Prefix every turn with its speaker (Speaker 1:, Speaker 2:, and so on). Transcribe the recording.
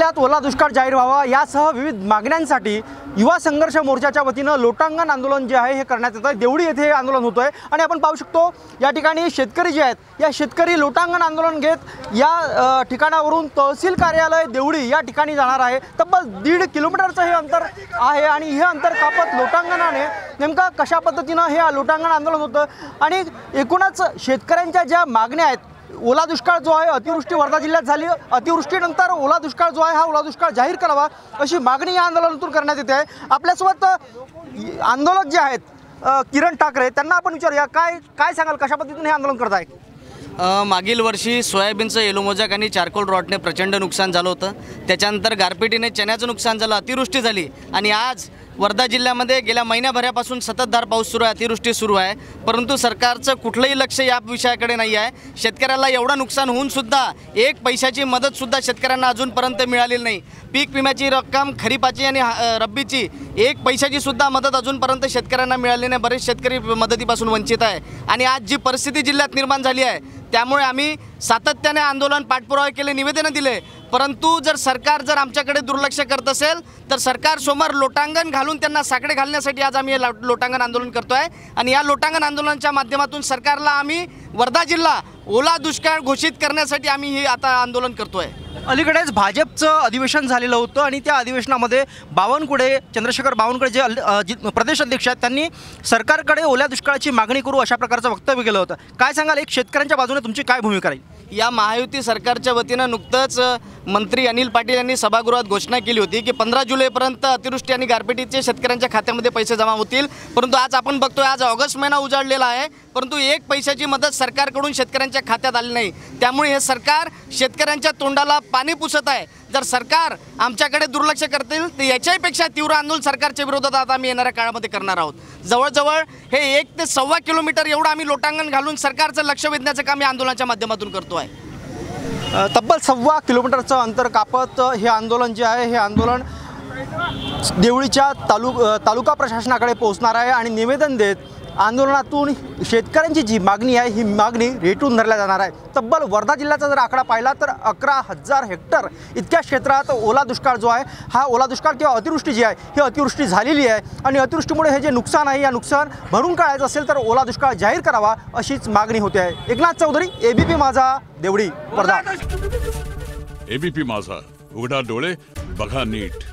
Speaker 1: जिल्ह्यात ओला दुष्काळ जाहीर व्हावा यासह विविध मागण्यांसाठी युवा संघर्ष मोर्चाच्या वतीनं लोटांगण आंदोलन जे आहे हे करण्यात येतं आहे। देवळी येथे हे आंदोलन होतं आहे आणि आपण पाहू शकतो या ठिकाणी शेतकरी जे आहेत या शेतकरी लोटांगण आंदोलन घेत या ठिकाणावरून तहसील कार्यालय देवळी या ठिकाणी जाणार आहे। तब्बल 1.5 किलोमीटरचं हे अंतर आहे आणि हे अंतर कापत लोटांगणाने नेमका कशा पद्धतीनं हे लोटांगण आंदोलन होतं आणि एकूणच शेतकऱ्यांच्या ज्या मागण्या आहेत, ओला दुष्काळ जो आहे अतिवृष्टी वर्धा जिल्ह्यात झाली, अतिवृष्टीनंतर ओला दुष्काळ जो आहे हा ओला दुष्काळ जाहीर करावा अशी मागणी या आंदोलनातून करण्यात येते आहे। आपल्यासोबत आंदोलक जे आहेत किरण ठाकरे, त्यांना आपण विचारूया काय सांगाल, कशा पद्धतीने हे आंदोलन करत आहे?
Speaker 2: मागील वर्षी सोयाबीनचं येलो मोजॅक आणि चारकोल रॉटने प्रचंड नुकसान झालं होतं। त्याच्यानंतर गारपिटीने चण्याचं नुकसान झालं, अतिवृष्टी झाली आणि आज वर्धा जिल्ह्यामध्ये गेल्या महिन्याभरापासून सततधार पाऊस सुरू आहे, अतिवृष्टी सुरू आहे, परंतु सरकारचं कुठलंही लक्ष या विषयाकडे नाही आहे। शेतकऱ्याला एवढं नुकसान होऊन सुद्धा एक पैशाची मदतसुद्धा शेतकऱ्यांना अजूनपर्यंत मिळालेली नाही। पीक विम्याची रक्कम खरीपाची आणि रब्बीची एक पैशाची सुद्धा मदत अजूनपर्यंत शेतकऱ्यांना मिळाली नाही। बरेच शेतकरी मदतीपासून वंचित आहे आणि आज जी परिस्थिती जिल्ह्यात निर्माण झाली आहे त्यामुळे आम्ही सातत्याने आंदोलन पाठपुरावे केले, निवेदनं दिले, परंतु सरकार जर आमच्याकडे दुर्लक्ष करत असेल तर सरकारसमोर लोटांगण घालून त्यांना साकडे घालण्यासाठी आज आम्ही लोटांगण आंदोलन करतो आहे आणि या लोटांगण आंदोलनाच्या माध्यमातून सरकारला आम्ही वर्धा जिल्हा ओला दुष्काळ घोषित करण्यासाठी आम्ही हे आता आंदोलन करतो आहे।
Speaker 1: अलीकडेच भाजपचं अधिवेशन झालेलं होतं आणि त्या अधिवेशनामध्ये बावनकुळे, चंद्रशेखर बावनकुळे जे प्रदेश अध्यक्ष आहेत त्यांनी सरकारकडे ओल्या दुष्काळाची मागणी करू अशा प्रकारचं वक्तव्य केलं होतं। काय सांगाल, एक शेतकऱ्यांच्या बाजूने तुमची काय भूमिका राहील?
Speaker 2: या महायुती सरकारच्या वतीनं नुकतंच मंत्री अनिल पाटील यांनी सभागृहात घोषणा केली होती की 15 जुलैपर्यंत अतिवृष्टी आणि गारपिटीचे शेतकऱ्यांच्या खात्यामध्ये पैसे जमा होतील, परंतु आज आपण बघतोय आज ऑगस्ट महिना उजाडलेला आहे परंतु एक पैशाची मदत सरकारकडून शेतकऱ्यांच्या खात्यात आली नाही। त्यामुळे हे सरकार शेतकऱ्यांच्या तोंडाला पाणी पुसत आहे। जर सरकार आमच्याकडे दुर्लक्ष करतील तर याच्यापेक्षा तीव्र आंदोलन सरकारच्या विरोधात आता आम्ही येणाऱ्या काळामध्ये करणार आहोत। जवळजवळ हे 1 ते 1.25 किलोमीटर एवढं आम्ही लोटांगण घालून सरकारचं लक्ष वेधण्याचं काम या आंदोलनाच्या माध्यमातून करतो आहे।
Speaker 1: तब्बल 1.25 किलोमीटरचं अंतर कापत हे आंदोलन जे आहे हे आंदोलन देवळीच्या तालुका प्रशासनाकडे पोहोचणार आहे आणि निवेदन देत आंदोलनातून शेतकऱ्यांची जी मागणी आहे ही मागणी रेटून धरल्या जाणार आहे। तब्बल वर्धा जिल्ह्याचा जर आकडा पाहिला तर 11,000 हेक्टर इतक्या क्षेत्रात ओला दुष्काळ जो आहे हा ओला दुष्काळ किंवा अतिवृष्टी जी आहे ही अतिवृष्टी झालेली आहे आणि अतिवृष्टीमुळे हे जे नुकसान आहे या नुकसान भरून काढायचं असेल तर ओला दुष्काळ जाहीर करावा अशीच मागणी होते आहे। एकनाथ चौधरी, एबीपी माझा, देवळी, वर्धा।
Speaker 3: एबीपी माझा, उघडा डोळे बघा नीट।